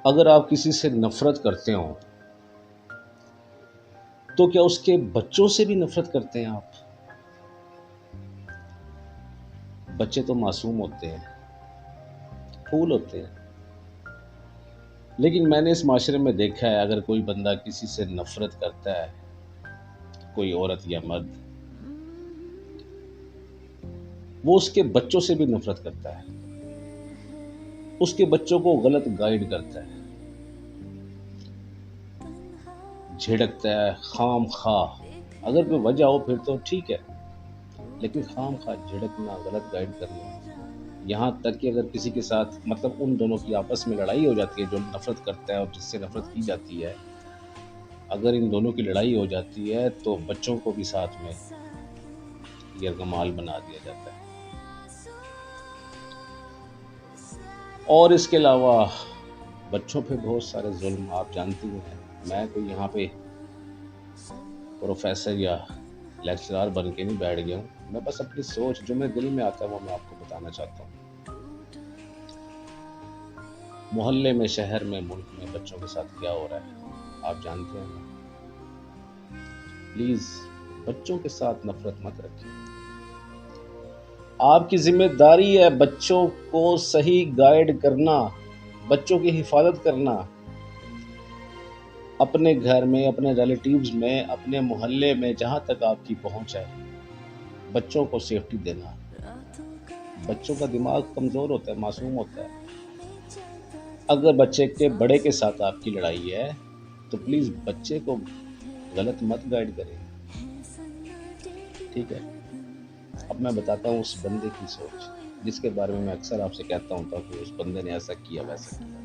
अगर आप किसी से नफरत करते हो तो क्या उसके बच्चों से भी नफरत करते हैं आप? बच्चे तो मासूम होते हैं, फूल होते हैं। लेकिन मैंने इस माशरे में देखा है, अगर कोई बंदा किसी से नफरत करता है, कोई औरत या मर्द, वो उसके बच्चों से भी नफरत करता है, उसके बच्चों को गलत गाइड करता है, झिड़कता है खाम खा। अगर कोई वजह हो फिर तो ठीक है, लेकिन खाम खा झिड़कना, गलत गाइड करना, यहाँ तक कि अगर किसी के साथ मतलब उन दोनों की आपस में लड़ाई हो जाती है, जो नफरत करता है और जिससे नफरत की जाती है, अगर इन दोनों की लड़ाई हो जाती है तो बच्चों को भी साथ में यरगमाल बना दिया जाता है। और इसके अलावा बच्चों पे बहुत सारे जुल्म आप जानती हैं। मैं कोई यहाँ पे प्रोफेसर या लेक्चरर बन के नहीं बैठ गया हूँ, मैं बस अपनी सोच जो मेरे दिल में आता है वो मैं आपको बताना चाहता हूँ। मोहल्ले में, शहर में, मुल्क में बच्चों के साथ क्या हो रहा है आप जानते हैं। प्लीज बच्चों के साथ नफरत मत रखिए। आपकी जिम्मेदारी है बच्चों को सही गाइड करना, बच्चों की हिफाजत करना, अपने घर में, अपने रिलेटिव्स में, अपने मोहल्ले में, जहां तक आपकी पहुंच है, बच्चों को सेफ्टी देना। बच्चों का दिमाग कमजोर होता है, मासूम होता है। अगर बच्चे के बड़े के साथ आपकी लड़ाई है तो प्लीज बच्चे को गलत मत गाइड करें, ठीक है। अब मैं बताता हूँ उस बंदे की सोच, जिसके बारे में मैं अक्सर आपसे कहता हूँ कि उस बंदे ने ऐसा किया वैसा किया।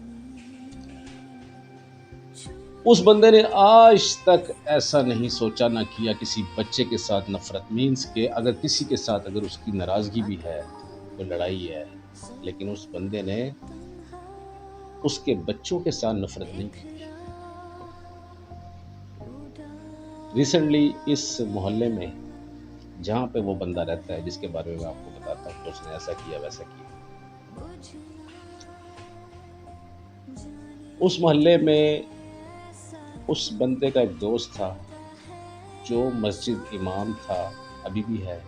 उस बंदे ने आज तक ऐसा नहीं सोचा ना किया किसी बच्चे के साथ नफरत। मीन्स के अगर किसी के साथ अगर उसकी नाराजगी भी है, कोई लड़ाई है, लेकिन उस बंदे ने उसके बच्चों के साथ नफरत नहीं की। रिसेंटली इस मोहल्ले में जहाँ पे वो बंदा रहता है, जिसके बारे में मैं आपको बताता हूँ, तो उसने ऐसा किया वैसा किया। उस मोहल्ले में उस बंदे का एक दोस्त था जो मस्जिद इमाम था, अभी भी है।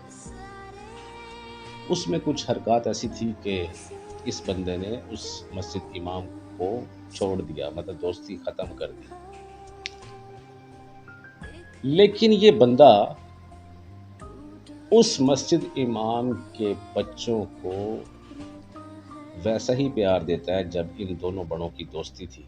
उसमें कुछ हरकत ऐसी थी कि इस बंदे ने उस मस्जिद इमाम को छोड़ दिया, मतलब दोस्ती ख़त्म कर दी। लेकिन ये बंदा उस मस्जिद इमाम के बच्चों को वैसा ही प्यार देता है जब इन दोनों बड़ों की दोस्ती थी।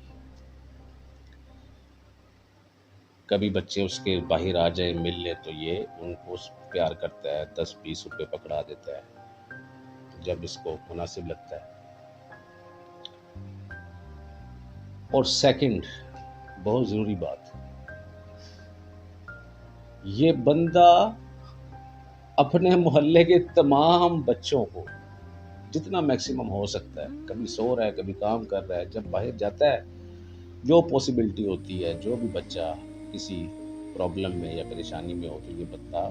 कभी बच्चे उसके बाहर आ जाए मिल ले तो ये उनको प्यार करता है, 10-20 रुपए पकड़ा देता है जब इसको मुनासिब लगता है। और सेकंड, बहुत ज़रूरी बात, ये बंदा अपने मोहल्ले के तमाम बच्चों को जितना मैक्सिमम हो सकता है, कभी सो रहा है, कभी काम कर रहा है, जब बाहर जाता है, जो पॉसिबिलिटी होती है, जो भी बच्चा किसी प्रॉब्लम में या परेशानी में हो तो ये बंदा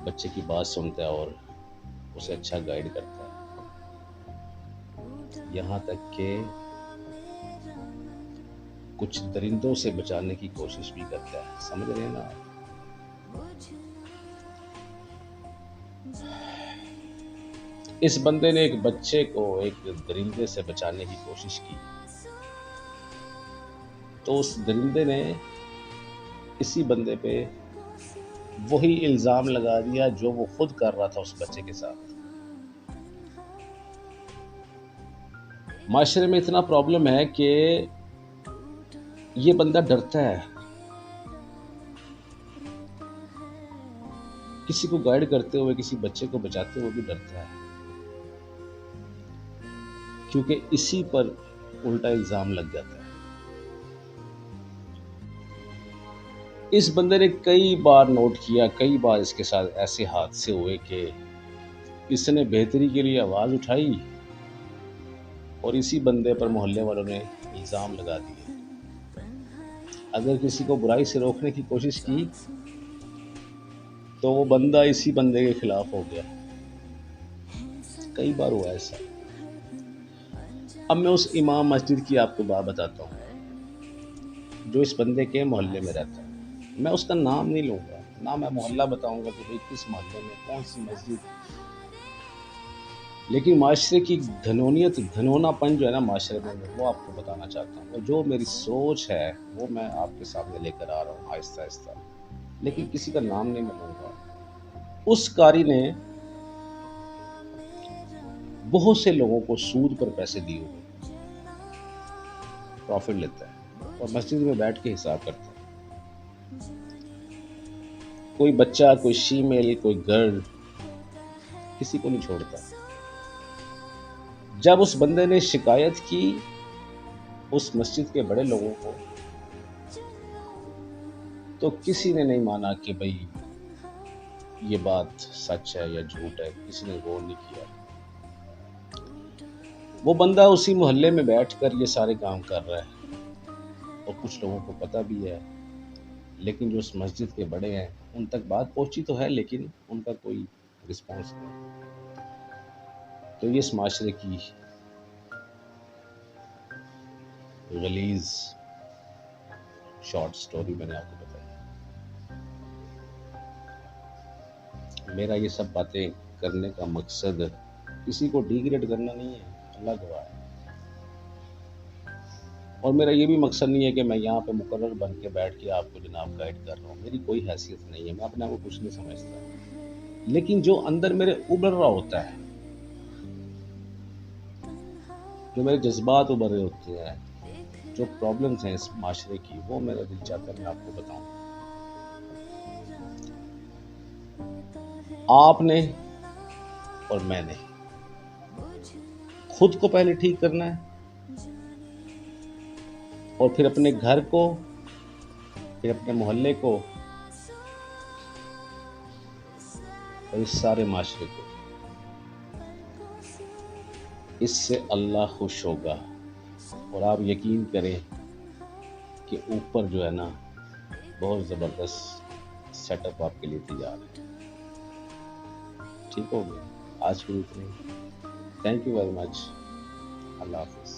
बच्चे की बात सुनता है और उसे अच्छा गाइड करता है। यहाँ तक कि कुछ दरिंदों से बचाने की कोशिश भी करता है। समझ रहे हैं ना? इस बंदे ने एक बच्चे को एक दरिंदे से बचाने की कोशिश की, तो उस दरिंदे ने इसी बंदे पे वही इल्ज़ाम लगा दिया जो वो खुद कर रहा था उस बच्चे के साथ। माशरे में इतना प्रॉब्लम है कि ये बंदा डरता है, किसी को गाइड करते हुए, किसी बच्चे को बचाते हुए भी डरता है, क्योंकि इसी पर उल्टा इल्ज़ाम लग जाता है। इस बंदे ने कई बार नोट किया, कई बार इसके साथ ऐसे हादसे हुए कि इसने बेहतरी के लिए आवाज़ उठाई और इसी बंदे पर मोहल्ले वालों ने इल्ज़ाम लगा दिए। अगर किसी को बुराई से रोकने की कोशिश की तो वो बंदा इसी बंदे के खिलाफ हो गया। कई बार हुआ ऐसा। अब मैं उस इमाम मस्जिद की आपको बात बताता हूँ जो इस बंदे के मोहल्ले में रहता है। मैं उसका नाम नहीं लूँगा, ना मैं मोहल्ला बताऊँगा कि भाई किस मोहल्ले में कौन सी मस्जिद। लेकिन माशरे की घनौनियत, घनौनापन जो है ना माशरे में, वो आपको बताना चाहता हूँ। और जो मेरी सोच है वो मैं आपके सामने लेकर आ रहा हूँ आहिस्ता आहिस्ता, लेकिन किसी का नाम नहीं मैं लूँगा। उस कारी ने बहुत से लोगों को सूद पर पैसे दिए हुए, प्रॉफिट लेता है और मस्जिद में बैठ के हिसाब करता है। कोई बच्चा, कोई फीमेल, कोई गर्ल, किसी को नहीं छोड़ता। जब उस बंदे ने शिकायत की उस मस्जिद के बड़े लोगों को, तो किसी ने नहीं माना कि भाई ये बात सच है या झूठ है, किसी ने गौर नहीं किया। वो बंदा उसी मोहल्ले में बैठकर ये सारे काम कर रहा है और कुछ लोगों को पता भी है, लेकिन जो उस मस्जिद के बड़े हैं उन तक बात पहुंची तो है, लेकिन उनका कोई रिस्पॉन्स नहीं। तो ये इस माशरे की गलीज शॉर्ट स्टोरी मैंने आपको बताई। मेरा ये सब बातें करने का मकसद किसी को डिग्रेड करना नहीं है, अल्लाह गवाह है। और मेरा ये भी मकसद नहीं है कि मैं यहाँ पे मुकर्रर बन के बैठ के आपको जनाब गाइड कर रहा हूँ, मेरी कोई हैसियत नहीं है, मैं अपने आप को कुछ नहीं समझता। लेकिन जो अंदर मेरे उभर रहा होता है, जो मेरे जज्बात उभर रहे होते हैं, जो प्रॉब्लम्स हैं इस माशरे की, वो मेरा दिल चाहता है मैं आपको बताऊं। आपने और मैंने खुद को पहले ठीक करना है और फिर अपने घर को, फिर अपने मोहल्ले को और इस सारे माशरे को। इससे अल्लाह खुश होगा और आप यकीन करें कि ऊपर जो है ना बहुत ज़बरदस्त सेटअप आपके लिए तैयार है। ठीक हो गया, आज के लिए इतना ही। Thank you very much. अल्लाह हाफिज़।